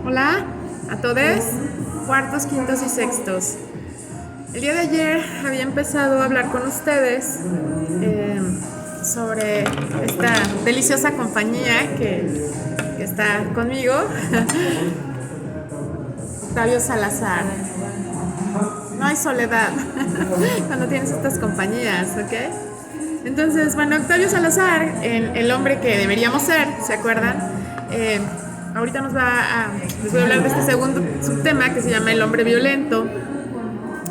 Hola a todos, cuartos, quintos y sextos. El día de ayer había empezado a hablar con ustedes sobre esta deliciosa compañía que está conmigo, Octavio Salazar. No hay soledad cuando tienes estas compañías, ¿ok? Entonces, bueno, Octavio Salazar, el hombre que deberíamos ser, ¿se acuerdan? Ahorita les voy a hablar de este segundo subtema que se llama el hombre violento.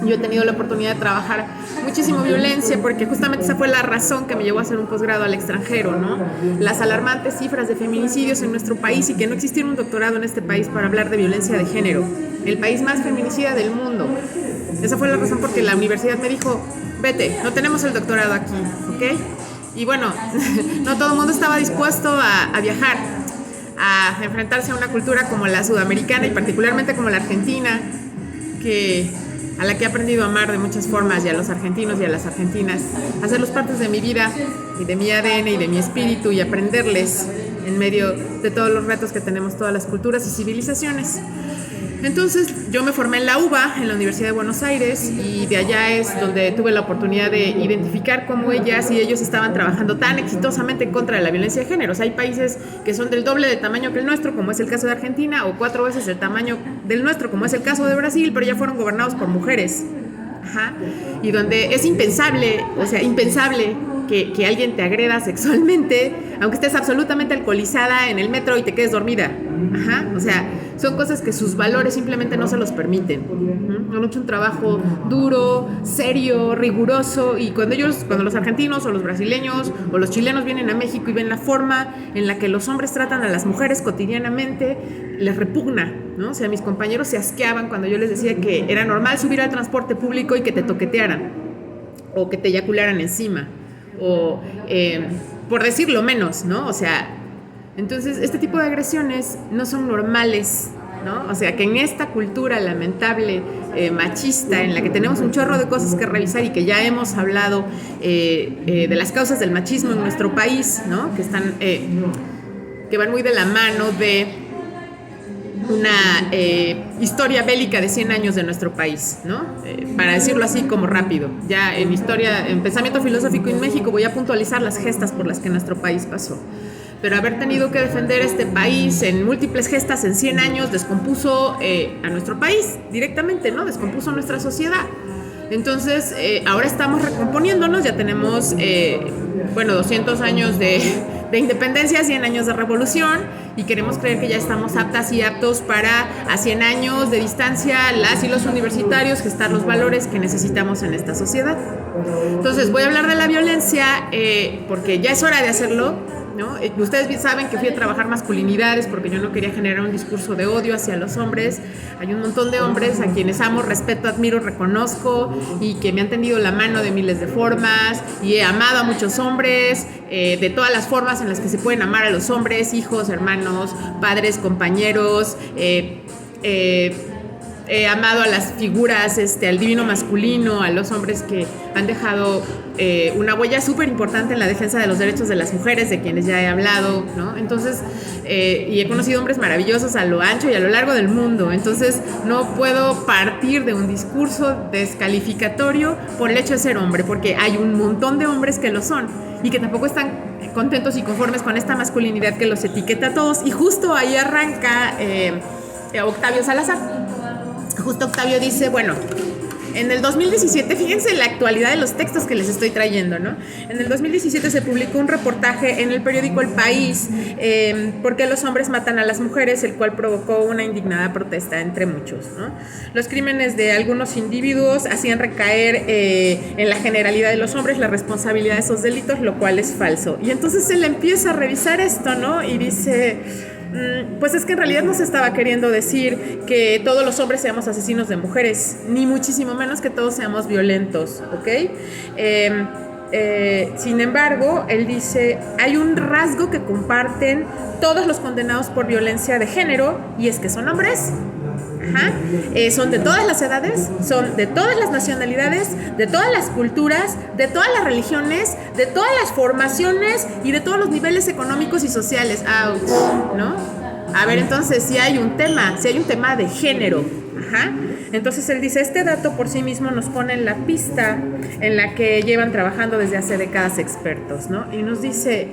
Yo he tenido la oportunidad de trabajar muchísimo violencia porque justamente esa fue la razón que me llevó a hacer un posgrado al extranjero, ¿no? Las alarmantes cifras de feminicidios en nuestro país y que no existiera un doctorado en este país para hablar de violencia de género. El país más feminicida del mundo. Esa fue la razón porque la universidad me dijo, vete, no tenemos el doctorado aquí, ¿ok? Y bueno, no todo el mundo estaba dispuesto a viajar, a enfrentarse a una cultura como la sudamericana y particularmente como la argentina, a la que he aprendido a amar de muchas formas, y a los argentinos y a las argentinas, hacerlos partes de mi vida y de mi ADN y de mi espíritu y aprenderles en medio de todos los retos que tenemos todas las culturas y civilizaciones. Entonces yo me formé en la UBA, en la Universidad de Buenos Aires, y de allá es donde tuve la oportunidad de identificar cómo ellas y ellos estaban trabajando tan exitosamente en contra de la violencia de género. O sea, hay países que son del doble de tamaño que el nuestro, como es el caso de Argentina, o 4 veces el tamaño del nuestro, como es el caso de Brasil, pero ya fueron gobernados por mujeres. Ajá. Y donde es impensable, que alguien te agreda sexualmente, aunque estés absolutamente alcoholizada en el metro y te quedes dormida. Ajá. O sea, son cosas que sus valores simplemente no se los permiten. Han hecho un trabajo duro, serio, riguroso, y cuando los argentinos o los brasileños o los chilenos vienen a México y ven la forma en la que los hombres tratan a las mujeres cotidianamente, les repugna, ¿no? O sea, mis compañeros se asqueaban cuando yo les decía que era normal subir al transporte público y que te toquetearan o que te eyacularan encima, o por decirlo menos, ¿no? O sea, entonces este tipo de agresiones no son normales, ¿no? O sea, que en esta cultura lamentable, machista, en la que tenemos un chorro de cosas que revisar y que ya hemos hablado de las causas del machismo en nuestro país, ¿no? Que van muy de la mano de una historia bélica de 100 años de nuestro país, ¿no? Para decirlo así como rápido. Ya en pensamiento filosófico en México voy a puntualizar las gestas por las que nuestro país pasó. Pero haber tenido que defender este país en múltiples gestas en 100 años descompuso a nuestro país directamente, ¿no? Descompuso nuestra sociedad. Entonces, ahora estamos recomponiéndonos, ya tenemos, 200 años de independencia, 100 años de revolución, y queremos creer que ya estamos aptas y aptos para, a 100 años de distancia, las y los universitarios, gestar los valores que necesitamos en esta sociedad. Entonces, voy a hablar de la violencia porque ya es hora de hacerlo, ¿no? Ustedes saben que fui a trabajar masculinidades porque yo no quería generar un discurso de odio hacia los hombres. Hay un montón de hombres a quienes amo, respeto, admiro, reconozco, y que me han tendido la mano de miles de formas, y he amado a muchos hombres de todas las formas en las que se pueden amar a los hombres: hijos, hermanos, padres, compañeros. He amado a las figuras, al divino masculino, a los hombres que han dejado una huella súper importante en la defensa de los derechos de las mujeres, de quienes ya he hablado, ¿no? Entonces, y he conocido hombres maravillosos a lo ancho y a lo largo del mundo. Entonces, no puedo partir de un discurso descalificatorio por el hecho de ser hombre, porque hay un montón de hombres que lo son y que tampoco están contentos y conformes con esta masculinidad que los etiqueta a todos. Y justo ahí arranca Octavio Salazar. Justo Octavio dice, bueno, en el 2017, fíjense la actualidad de los textos que les estoy trayendo, ¿no? En el 2017 se publicó un reportaje en el periódico El País, ¿por qué los hombres matan a las mujeres?, el cual provocó una indignada protesta entre muchos, ¿no? Los crímenes de algunos individuos hacían recaer en la generalidad de los hombres la responsabilidad de esos delitos, lo cual es falso. Y entonces él empieza a revisar esto, ¿no? Y dice, pues es que en realidad no se estaba queriendo decir que todos los hombres seamos asesinos de mujeres, ni muchísimo menos que todos seamos violentos, ¿ok? Sin embargo, él dice, hay un rasgo que comparten todos los condenados por violencia de género, y es que son hombres. Ajá. Son de todas las edades, son de todas las nacionalidades, de todas las culturas, de todas las religiones, de todas las formaciones y de todos los niveles económicos y sociales. Ouch, ¿no? A ver, entonces, si hay un tema de género. Ajá. Entonces él dice, este dato por sí mismo nos pone en la pista en la que llevan trabajando desde hace décadas expertos, ¿no? Y nos dice,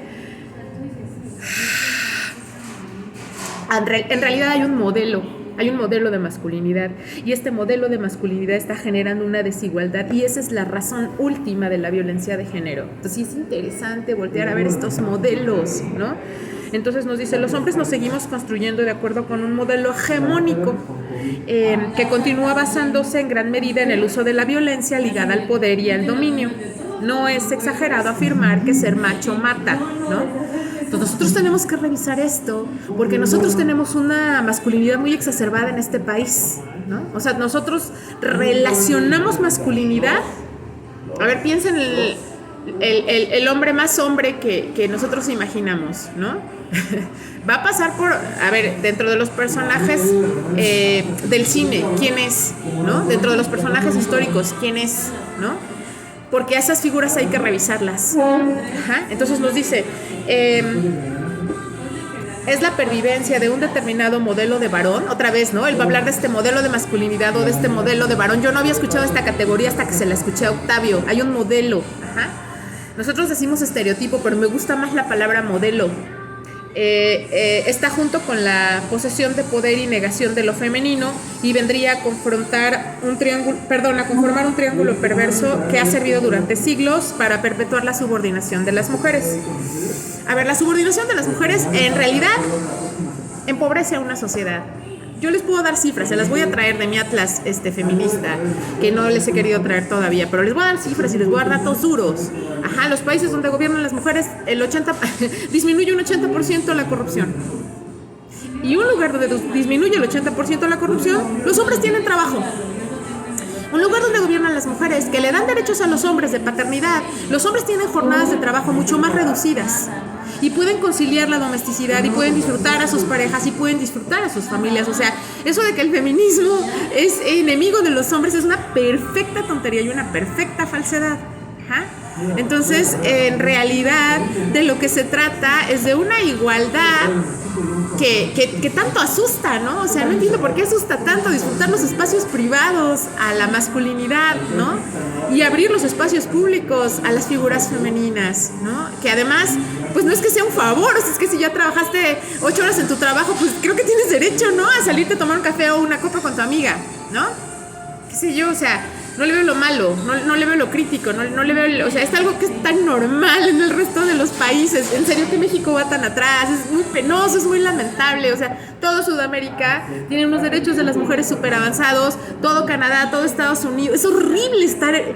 en realidad hay un modelo de masculinidad, y este modelo de masculinidad está generando una desigualdad, y esa es la razón última de la violencia de género. Entonces sí es interesante voltear a ver estos modelos, ¿no? Entonces nos dice, los hombres nos seguimos construyendo de acuerdo con un modelo hegemónico que continúa basándose en gran medida en el uso de la violencia ligada al poder y al dominio. No es exagerado afirmar que ser macho mata, ¿no? Entonces nosotros tenemos que revisar esto, porque nosotros tenemos una masculinidad muy exacerbada en este país, ¿no? O sea, nosotros relacionamos masculinidad. A ver, piensen el hombre más hombre que nosotros imaginamos, ¿no? Va a pasar por, a ver, dentro de los personajes del cine, ¿quién es? ¿No? Dentro de los personajes históricos, ¿quién es? ¿No? Porque a esas figuras hay que revisarlas. Ajá. Entonces nos dice, es la pervivencia de un determinado modelo de varón. Otra vez, ¿no? Él va a hablar de este modelo de masculinidad o de este modelo de varón. Yo no había escuchado esta categoría hasta que se la escuché a Octavio. Hay un modelo. Ajá. Nosotros decimos estereotipo, pero me gusta más la palabra modelo. Está junto con la posesión de poder y negación de lo femenino, y vendría a conformar un triángulo perverso que ha servido durante siglos para perpetuar la subordinación de las mujeres. A ver, la subordinación de las mujeres en realidad empobrece a una sociedad. Yo les puedo dar cifras, se las voy a traer de mi atlas feminista, que no les he querido traer todavía, pero les voy a dar cifras y les voy a dar datos duros. Ajá, los países donde gobiernan las mujeres, disminuye un 80% la corrupción. Y un lugar donde disminuye el 80% la corrupción, los hombres tienen trabajo. Un lugar donde gobiernan las mujeres, que le dan derechos a los hombres de paternidad, los hombres tienen jornadas de trabajo mucho más reducidas y pueden conciliar la domesticidad y pueden disfrutar a sus parejas y pueden disfrutar a sus familias. O sea, eso de que el feminismo es enemigo de los hombres es una perfecta tontería y una perfecta falsedad. Ajá. Entonces, en realidad, de lo que se trata es de una igualdad que tanto asusta, ¿no? O sea, no entiendo por qué asusta tanto disfrutar los espacios privados a la masculinidad, ¿no? Y abrir los espacios públicos a las figuras femeninas, ¿no? Que además, pues no es que sea un favor, o sea, es que si ya trabajaste 8 horas en tu trabajo, pues creo que tienes derecho, ¿no? A salirte a tomar un café o una copa con tu amiga, ¿no? Qué sé yo, o sea, no le veo lo malo, no le veo lo crítico, no le veo, o sea, es algo que es tan normal en el resto de los países. En serio que México va tan atrás, es muy penoso, es muy lamentable. O sea, todo Sudamérica tiene unos derechos de las mujeres súper avanzados, todo Canadá, todo Estados Unidos. Es horrible ser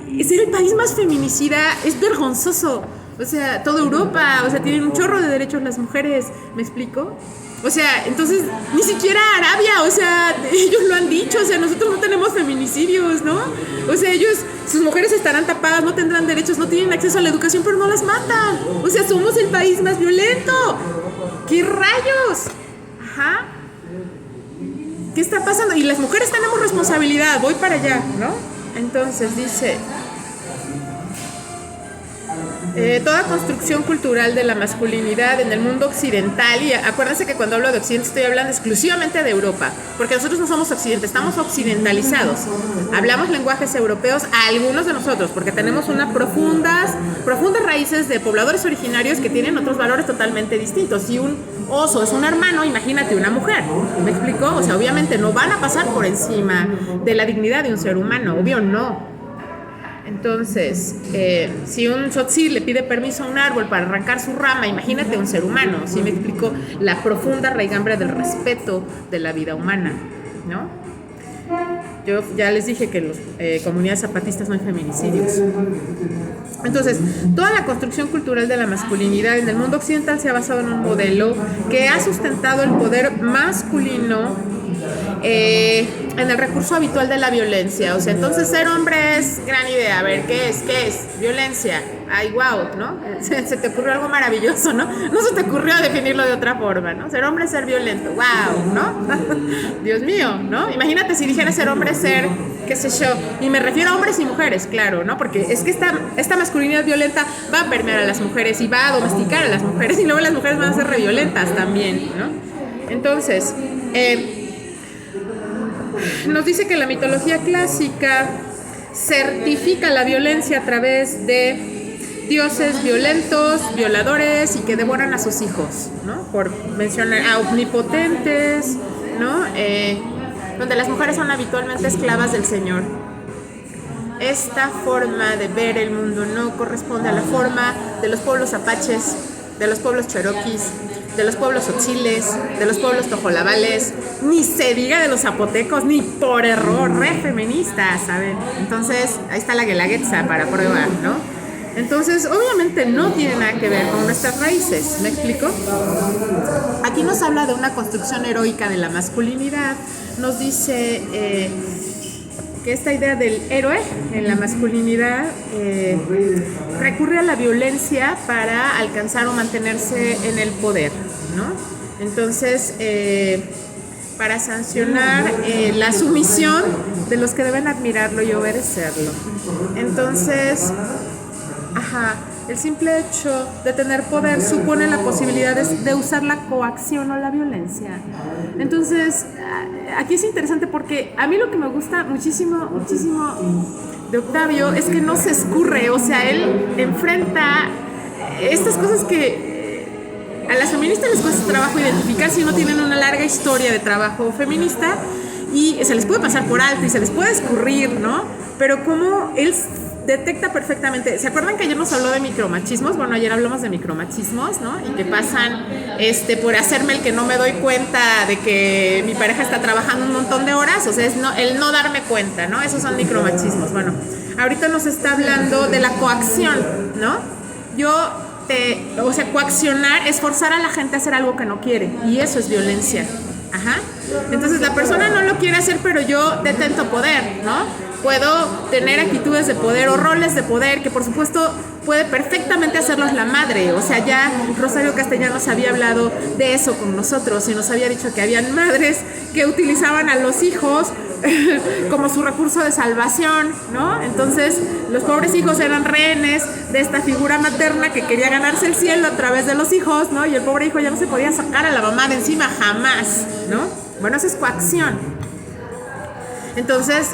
el país más feminicida, es vergonzoso. O sea, toda Europa, o sea, tienen un chorro de derechos las mujeres, ¿me explico? O sea, entonces, ni siquiera Arabia, o sea, ellos lo han dicho, o sea, nosotros no tenemos feminicidios, ¿no? O sea, sus mujeres estarán tapadas, no tendrán derechos, no tienen acceso a la educación, pero no las matan. O sea, somos el país más violento. ¿Qué rayos? Ajá. ¿Qué está pasando? Y las mujeres tenemos responsabilidad, voy para allá, ¿no? Entonces dice... toda construcción cultural de la masculinidad en el mundo occidental, y acuérdense que cuando hablo de occidente estoy hablando exclusivamente de Europa, porque nosotros no somos occidente, estamos occidentalizados, hablamos lenguajes europeos, algunos de nosotros, porque tenemos unas profundas raíces de pobladores originarios que tienen otros valores totalmente distintos. Si un oso es un hermano, imagínate una mujer, ¿me explico? O sea, obviamente no van a pasar por encima de la dignidad de un ser humano, obvio no. Entonces, si un tzotzil le pide permiso a un árbol para arrancar su rama, imagínate un ser humano. ¿Sí me explico? La profunda raigambre del respeto de la vida humana, ¿no? Yo ya les dije que en las comunidades zapatistas no hay feminicidios. Entonces, toda la construcción cultural de la masculinidad en el mundo occidental se ha basado en un modelo que ha sustentado el poder masculino en el recurso habitual de la violencia. O sea, entonces ser hombre es gran idea. A ver, ¿qué es? Violencia. Ay, wow, ¿no? Se te ocurrió algo maravilloso, ¿no? No se te ocurrió definirlo de otra forma, ¿no? Ser hombre es ser violento. Wow, ¿no? Dios mío, ¿no? Imagínate si dijera ser hombre es ser, qué sé yo. Y me refiero a hombres y mujeres, claro, ¿no? Porque es que esta masculinidad violenta va a permear a las mujeres y va a domesticar a las mujeres, y luego las mujeres van a ser re violentas también, ¿no? Entonces, nos dice que la mitología clásica certifica la violencia a través de dioses violentos, violadores y que devoran a sus hijos, ¿no? Por mencionar a omnipotentes, ¿no? Donde las mujeres son habitualmente esclavas del Señor. Esta forma de ver el mundo no corresponde a la forma de los pueblos apaches, de los pueblos cheroquis, de los pueblos otziles, de los pueblos tojolabales, ni se diga de los zapotecos, ni por error, re feministas, ¿saben? Entonces, ahí está la guelaguetza para probar, ¿no? Entonces, obviamente no tiene nada que ver con nuestras raíces, ¿me explico? Aquí nos habla de una construcción heroica de la masculinidad, nos dice que esta idea del héroe en la masculinidad recurre a la violencia para alcanzar o mantenerse en el poder, ¿no? Entonces, para sancionar la sumisión de los que deben admirarlo y obedecerlo. Entonces, el simple hecho de tener poder supone la posibilidad de usar la coacción o la violencia. Entonces, aquí es interesante porque a mí lo que me gusta muchísimo de Octavio es que no se escurre, o sea, él enfrenta estas cosas que a las feministas les cuesta trabajo identificar si no tienen una larga historia de trabajo feminista y se les puede pasar por alto y se les puede escurrir, ¿no? Pero como él detecta perfectamente. ¿Se acuerdan que ayer nos habló de micromachismos? Bueno, ayer hablamos de micromachismos, ¿no? Y que pasan por hacerme el que no me doy cuenta de que mi pareja está trabajando un montón de horas, o sea, es el no darme cuenta, ¿no? Esos son micromachismos. Bueno, ahorita nos está hablando de la coacción, ¿no? Coaccionar es forzar a la gente a hacer algo que no quiere, y eso es violencia. Entonces la persona no lo quiere hacer, pero yo detento poder, ¿no? Puedo tener actitudes de poder o roles de poder que por supuesto puede perfectamente hacerlos la madre. O sea, ya Rosario Castellanos había hablado de eso con nosotros y nos había dicho que habían madres que utilizaban a los hijos como su recurso de salvación, ¿no? Entonces los pobres hijos eran rehenes de esta figura materna que quería ganarse el cielo a través de los hijos, ¿no? Y el pobre hijo ya no se podía sacar a la mamá de encima jamás, ¿no? Bueno, eso es coacción. Entonces,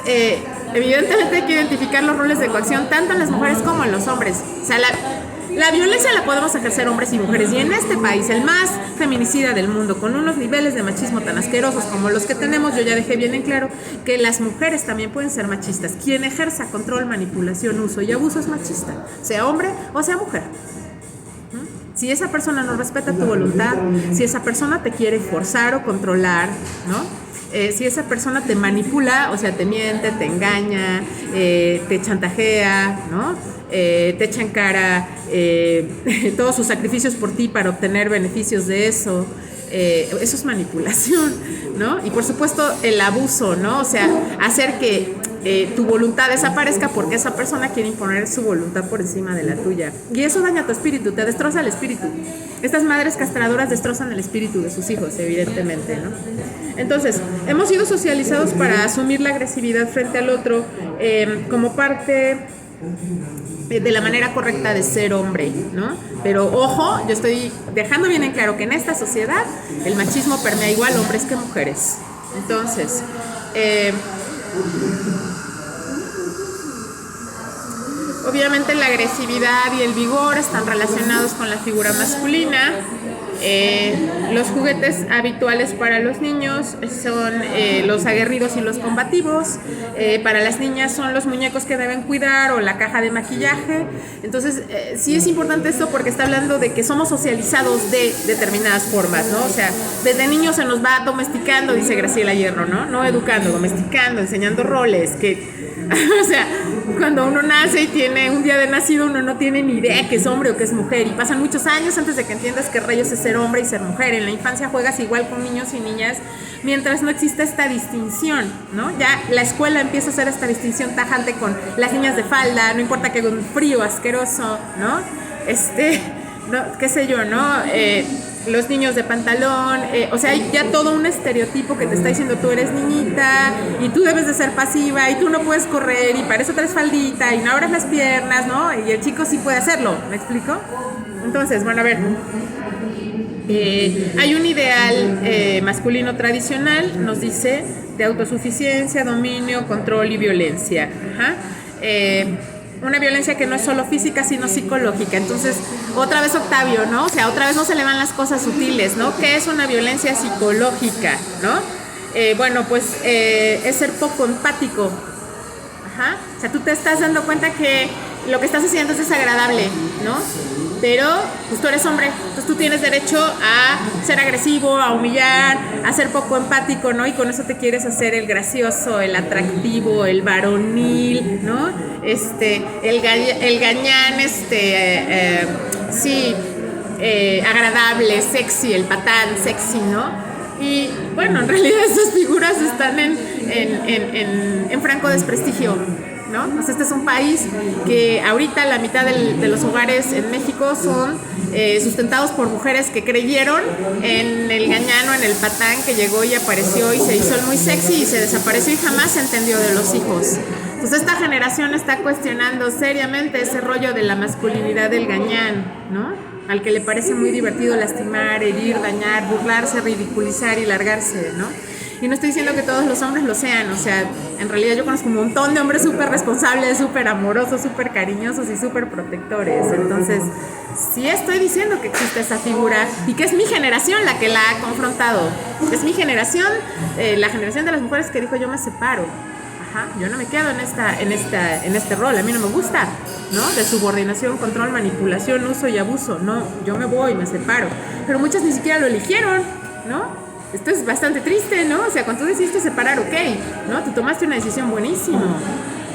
evidentemente hay que identificar los roles de coacción tanto en las mujeres como en los hombres. O sea, la violencia la podemos ejercer hombres y mujeres, y en este país, el más feminicida del mundo, con unos niveles de machismo tan asquerosos como los que tenemos, yo ya dejé bien en claro que las mujeres también pueden ser machistas. Quien ejerza control, manipulación, uso y abuso es machista, sea hombre o sea mujer. Si esa persona no respeta tu voluntad, si esa persona te quiere forzar o controlar, ¿no? Si esa persona te manipula, o sea, te miente, te engaña, te chantajea, ¿no? Te echa en cara todos sus sacrificios por ti para obtener beneficios de eso, eso es manipulación, ¿no? Y por supuesto el abuso, ¿no? O sea, hacer que tu voluntad desaparezca porque esa persona quiere imponer su voluntad por encima de la tuya. Y eso daña tu espíritu, te destroza el espíritu. Estas madres castradoras destrozan el espíritu de sus hijos, evidentemente, ¿no? Entonces, hemos sido socializados para asumir la agresividad frente al otro como parte de la manera correcta de ser hombre, ¿no? Pero ojo, yo estoy dejando bien en claro que en esta sociedad el machismo permea igual hombres que mujeres. Entonces, obviamente la agresividad y el vigor están relacionados con la figura masculina. Los juguetes habituales para los niños son los aguerridos y los combativos. Para las niñas son los muñecos que deben cuidar o la caja de maquillaje. Entonces, sí es importante esto porque está hablando de que somos socializados de determinadas formas, ¿no? O sea, desde niños se nos va domesticando, dice Graciela Hierro, ¿no? No educando, domesticando, enseñando roles que... O sea, cuando uno nace y tiene un día de nacido, uno no tiene ni idea que es hombre o que es mujer, y pasan muchos años antes de que entiendas que rayos es ser hombre y ser mujer. En la infancia juegas igual con niños y niñas mientras no existe esta distinción, ¿no? Ya la escuela empieza a hacer esta distinción tajante con las niñas de falda, no importa que haga un frío asqueroso, ¿no? No, qué sé yo, ¿no? Los niños de pantalón, o sea, hay ya todo un estereotipo que te está diciendo tú eres niñita y tú debes de ser pasiva y tú no puedes correr y para eso traes faldita y no abres las piernas, ¿no? Y el chico sí puede hacerlo, ¿me explico? Entonces, bueno, a ver, Hay un ideal masculino tradicional, nos dice, de autosuficiencia, dominio, control y violencia. Ajá. Una violencia que no es solo física, sino psicológica. Entonces, otra vez Octavio, ¿no? O sea, otra vez no se le van las cosas sutiles, ¿no? ¿Qué es una violencia psicológica, no? Bueno, pues es ser poco empático. Ajá. O sea, tú te estás dando cuenta que lo que estás haciendo es desagradable, ¿no? Pero pues tú eres hombre, entonces tú tienes derecho a ser agresivo, a humillar, a ser poco empático, ¿no? Y con eso te quieres hacer el gracioso, el atractivo, el varonil, ¿no? El gañán, sí, agradable, sexy, el patán sexy, ¿no? Y bueno, en realidad esas figuras están en franco desprestigio, ¿no? Pues este es un país que ahorita la mitad de los hogares en México son sustentados por mujeres que creyeron en el gañano, en el patán que llegó y apareció y se hizo el muy sexy y se desapareció y jamás se entendió de los hijos. Entonces esta generación está cuestionando seriamente ese rollo de la masculinidad del gañán, ¿no? Al que le parece muy divertido lastimar, herir, dañar, burlarse, ridiculizar y largarse, ¿no? Y no estoy diciendo que todos los hombres lo sean, o sea, en realidad yo conozco un montón de hombres súper responsables, súper amorosos, súper cariñosos y súper protectores. Entonces, sí estoy diciendo que existe esa figura y que es mi generación la que la ha confrontado. Es mi generación, la generación de las mujeres que dijo yo me separo. Ajá, yo no me quedo en este rol, a mí no me gusta, ¿no? De subordinación, control, manipulación, uso y abuso. No, yo me voy, me separo. Pero muchas ni siquiera lo eligieron, ¿no? Esto es bastante triste, ¿no? O sea, cuando tú decidiste separar, ok, ¿no? Tú tomaste una decisión buenísima.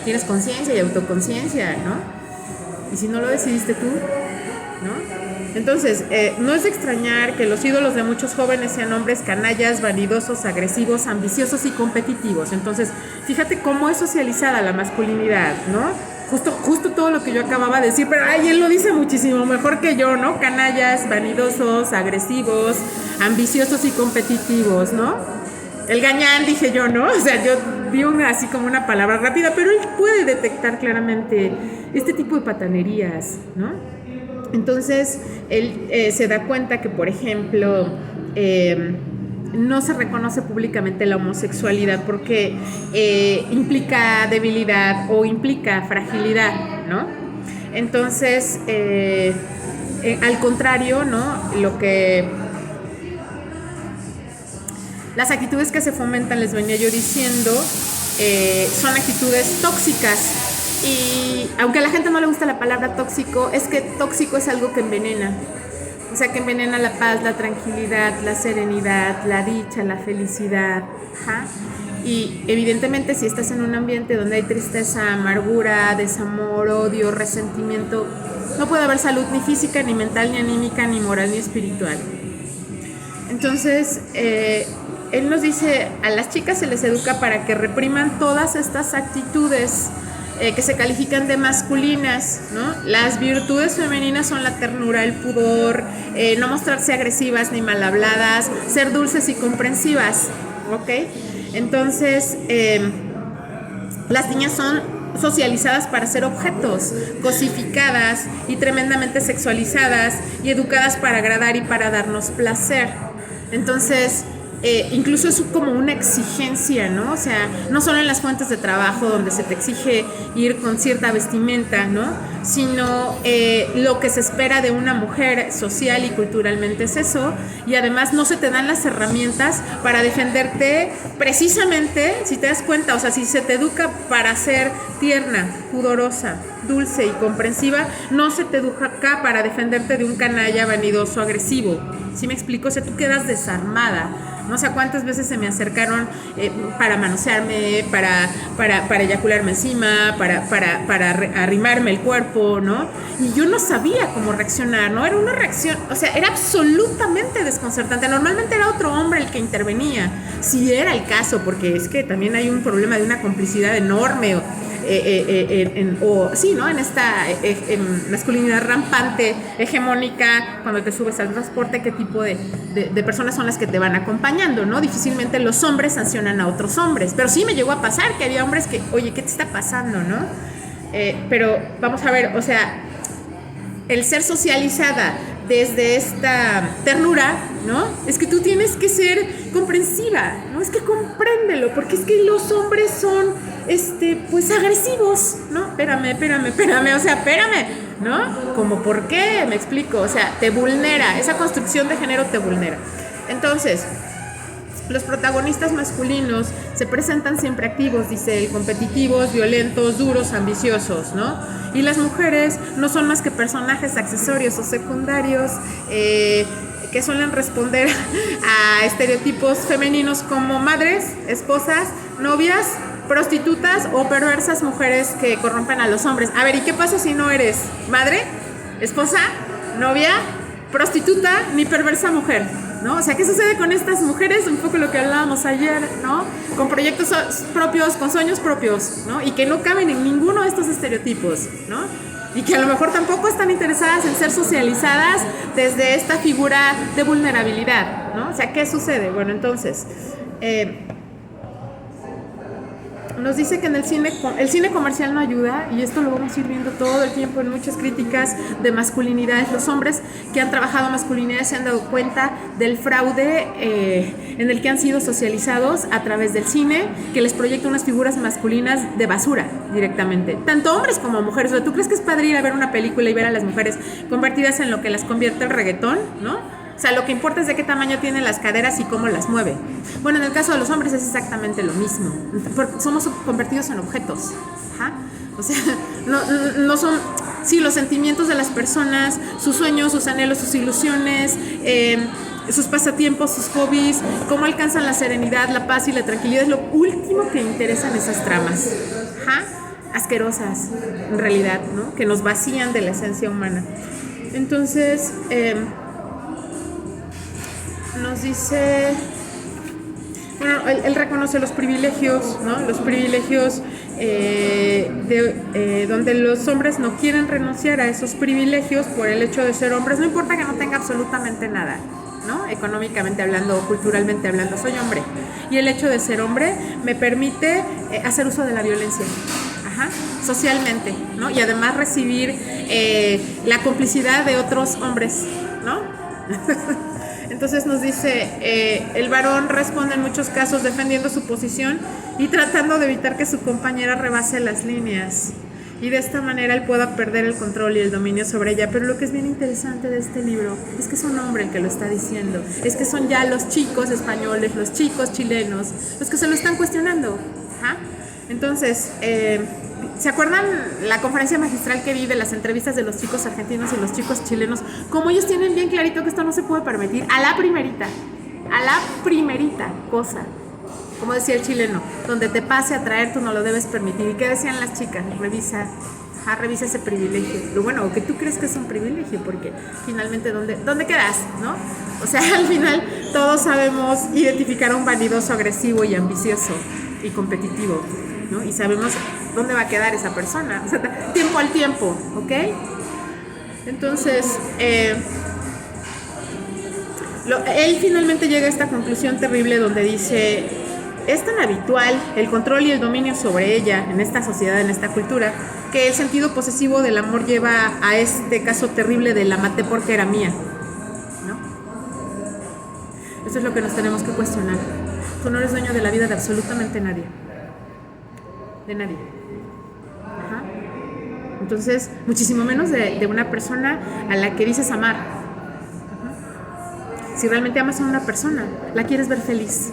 Tienes conciencia y autoconciencia, ¿no? Y si no lo decidiste tú, ¿no? Entonces, no es de extrañar que los ídolos de muchos jóvenes sean hombres canallas, vanidosos, agresivos, ambiciosos y competitivos. Entonces, fíjate cómo es socializada la masculinidad, ¿no? Justo todo lo que yo acababa de decir, pero ay, él lo dice muchísimo mejor que yo, ¿no? Canallas, vanidosos, agresivos, ambiciosos y competitivos, ¿no? El gañán, dije yo, ¿no? O sea, yo di así como una palabra rápida, pero él puede detectar claramente este tipo de patanerías, ¿no? Entonces, él se da cuenta que, por ejemplo, no se reconoce públicamente la homosexualidad porque implica debilidad o implica fragilidad, ¿no? Entonces, al contrario, ¿no? Las actitudes que se fomentan, les venía yo diciendo, son actitudes tóxicas. Y aunque a la gente no le gusta la palabra tóxico, es que tóxico es algo que envenena. O sea, que envenena la paz, la tranquilidad, la serenidad, la dicha, la felicidad. ¿Ja? Y evidentemente si estás en un ambiente donde hay tristeza, amargura, desamor, odio, resentimiento, no puede haber salud ni física, ni mental, ni anímica, ni moral, ni espiritual. Entonces, él nos dice, a las chicas se les educa para que repriman todas estas actitudes que se califican de masculinas, ¿no? Las virtudes femeninas son la ternura, el pudor, no mostrarse agresivas ni mal habladas, ser dulces y comprensivas, ¿ok? Entonces, las niñas son socializadas para ser objetos, cosificadas y tremendamente sexualizadas y educadas para agradar y para darnos placer. Entonces, incluso es como una exigencia, ¿no? O sea, no solo en las fuentes de trabajo donde se te exige ir con cierta vestimenta, ¿no? Sino lo que se espera de una mujer social y culturalmente es eso, y además no se te dan las herramientas para defenderte precisamente, si te das cuenta, o sea, si se te educa para ser tierna, pudorosa, dulce y comprensiva, no se te educa para defenderte de un canalla vanidoso, agresivo. ¿Sí me explico? O sea, tú quedas desarmada. No sé cuántas veces se me acercaron para manosearme, para eyacularme encima, para arrimarme el cuerpo, ¿no? Y yo no sabía cómo reaccionar, ¿no? Era una reacción, o sea, era absolutamente desconcertante. Normalmente era otro hombre el que intervenía, si era el caso, porque es que también hay un problema de una complicidad enorme, sí, ¿no? En esta masculinidad rampante, hegemónica, cuando te subes al transporte, qué tipo de personas son las que te van acompañando, ¿no? Difícilmente los hombres sancionan a otros hombres, pero sí me llegó a pasar que había hombres que, oye, ¿qué te está pasando, no? Pero vamos a ver, o sea, el ser socializada desde esta ternura, ¿no? Es que tú tienes que ser comprensiva, ¿no? Es que compréndelo, porque es que los hombres son, pues agresivos, ¿no? Espérame, o sea, espérame, ¿no? Como, ¿por qué? Me explico, o sea, te vulnera, esa construcción de género te vulnera. Entonces, los protagonistas masculinos se presentan siempre activos, dice él, competitivos, violentos, duros, ambiciosos, ¿no? Y las mujeres no son más que personajes accesorios o secundarios que suelen responder a estereotipos femeninos como madres, esposas, novias, prostitutas o perversas mujeres que corrompen a los hombres. A ver, ¿y qué pasa si no eres madre, esposa, novia, prostituta ni perversa mujer? ¿No? O sea, ¿qué sucede con estas mujeres? Un poco lo que hablábamos ayer, ¿no? Con proyectos propios, con sueños propios, ¿no? Y que no caben en ninguno de estos estereotipos, ¿no? Y que a lo mejor tampoco están interesadas en ser socializadas desde esta figura de vulnerabilidad, ¿no? O sea, ¿qué sucede? Bueno, entonces, nos dice que en el cine comercial no ayuda, y esto lo vamos a ir viendo todo el tiempo en muchas críticas de masculinidades. Los hombres que han trabajado masculinidades se han dado cuenta del fraude en el que han sido socializados a través del cine, que les proyecta unas figuras masculinas de basura directamente, tanto hombres como mujeres. O sea, ¿tú crees que es padre ir a ver una película y ver a las mujeres convertidas en lo que las convierte el reggaetón, ¿no? O sea, lo que importa es de qué tamaño tienen las caderas y cómo las mueve. Bueno, en el caso de los hombres es exactamente lo mismo, porque somos convertidos en objetos. ¿Ja? O sea, no son, sí, los sentimientos de las personas, sus sueños, sus anhelos, sus ilusiones, sus pasatiempos, sus hobbies, cómo alcanzan la serenidad, la paz y la tranquilidad, es lo último que interesan esas tramas. ¿Ja? Asquerosas, en realidad, ¿no? Que nos vacían de la esencia humana. Entonces, nos dice, bueno, él reconoce los privilegios, ¿no? Los privilegios donde los hombres no quieren renunciar a esos privilegios por el hecho de ser hombres, no importa que no tenga absolutamente nada, ¿no? Económicamente hablando o culturalmente hablando, soy hombre. Y el hecho de ser hombre me permite hacer uso de la violencia. Ajá, socialmente, ¿no? Y además recibir la complicidad de otros hombres, ¿no? Entonces nos dice, el varón responde en muchos casos defendiendo su posición y tratando de evitar que su compañera rebase las líneas. Y de esta manera él pueda perder el control y el dominio sobre ella. Pero lo que es bien interesante de este libro es que es un hombre el que lo está diciendo. Es que son ya los chicos españoles, los chicos chilenos, los que se lo están cuestionando. ¿Ah? Entonces, ¿se acuerdan la conferencia magistral que vi de las entrevistas de los chicos argentinos y los chicos chilenos? Como ellos tienen bien clarito que esto no se puede permitir a la primerita cosa. Como decía el chileno, donde te pase a traer tú no lo debes permitir. ¿Y qué decían las chicas? Revisa ese privilegio. Lo bueno, que tú crees que es un privilegio, porque finalmente, ¿dónde quedas? ¿No? O sea, al final todos sabemos identificar a un vanidoso, agresivo y ambicioso y competitivo, ¿no? Y sabemos dónde va a quedar esa persona. O sea, tiempo al tiempo, ¿ok? Entonces, él finalmente llega a esta conclusión terrible donde dice: es tan habitual el control y el dominio sobre ella en esta sociedad, en esta cultura, que el sentido posesivo del amor lleva a este caso terrible de la maté porque era mía, ¿no? Eso es lo que nos tenemos que cuestionar. Tú no eres dueño de la vida de absolutamente nadie. De nadie. Ajá. Entonces, muchísimo menos de una persona a la que dices amar. Ajá. Si realmente amas a una persona, la quieres ver feliz.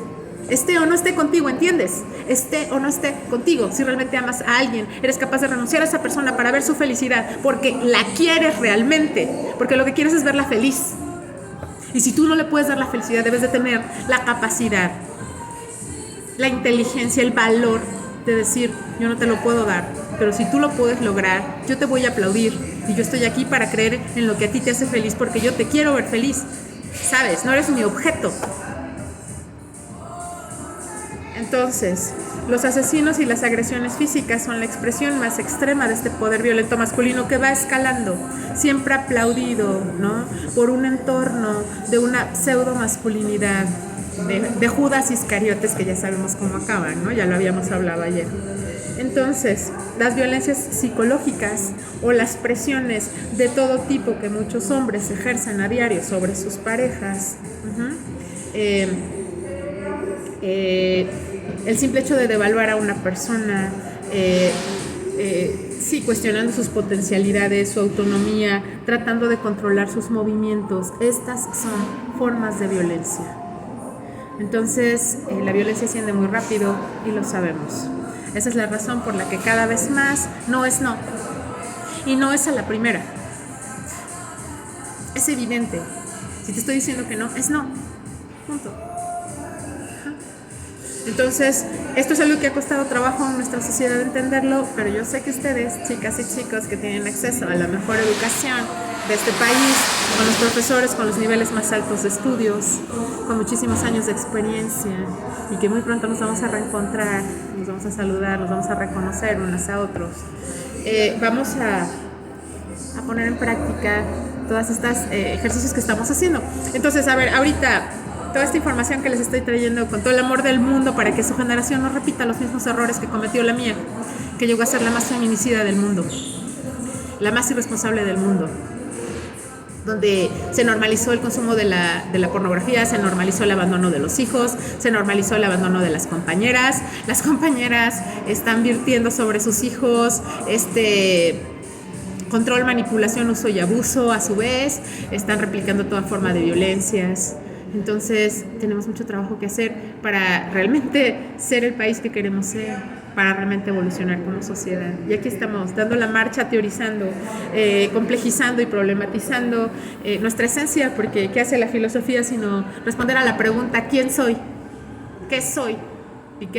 Esté o no esté contigo, ¿entiendes? Esté o no esté contigo, si realmente amas a alguien, eres capaz de renunciar a esa persona para ver su felicidad, porque la quieres realmente, porque lo que quieres es verla feliz. Y si tú no le puedes dar la felicidad, debes de tener la capacidad, la inteligencia, el valor de decir: yo no te lo puedo dar, pero si tú lo puedes lograr, yo te voy a aplaudir, y yo estoy aquí para creer en lo que a ti te hace feliz, porque yo te quiero ver feliz, ¿sabes? No eres mi objeto. Entonces, los asesinos y las agresiones físicas son la expresión más extrema de este poder violento masculino que va escalando, siempre aplaudido, ¿no?, por un entorno de una pseudo masculinidad de Judas Iscariotes, que ya sabemos cómo acaban, ¿no? Ya lo habíamos hablado ayer. Entonces, las violencias psicológicas o las presiones de todo tipo que muchos hombres ejercen a diario sobre sus parejas, el simple hecho de devaluar a una persona, sí, cuestionando sus potencialidades, su autonomía, tratando de controlar sus movimientos, estas son formas de violencia. Entonces, la violencia asciende muy rápido y lo sabemos. Esa es la razón por la que cada vez más no es no. Y no es a la primera. Es evidente. Si te estoy diciendo que no, es no. Punto. Entonces, esto es algo que ha costado trabajo en nuestra sociedad entenderlo, pero yo sé que ustedes, chicas y chicos que tienen acceso a la mejor educación de este país, con los profesores con los niveles más altos de estudios, con muchísimos años de experiencia, y que muy pronto nos vamos a reencontrar, nos vamos a saludar, nos vamos a reconocer unos a otros, vamos a poner en práctica todas estas ejercicios que estamos haciendo. Entonces, a ver, ahorita toda esta información que les estoy trayendo con todo el amor del mundo para que su generación no repita los mismos errores que cometió la mía, que llegó a ser la más feminicida del mundo, la más irresponsable del mundo, donde se normalizó el consumo de la pornografía, se normalizó el abandono de los hijos, se normalizó el abandono de las compañeras están virtiendo sobre sus hijos control, manipulación, uso y abuso, a su vez están replicando toda forma de violencias. Entonces tenemos mucho trabajo que hacer para realmente ser el país que queremos ser, para realmente evolucionar como sociedad. Y aquí estamos, dando la marcha, teorizando, complejizando y problematizando nuestra esencia, porque ¿qué hace la filosofía sino responder a la pregunta ¿quién soy? ¿Qué soy?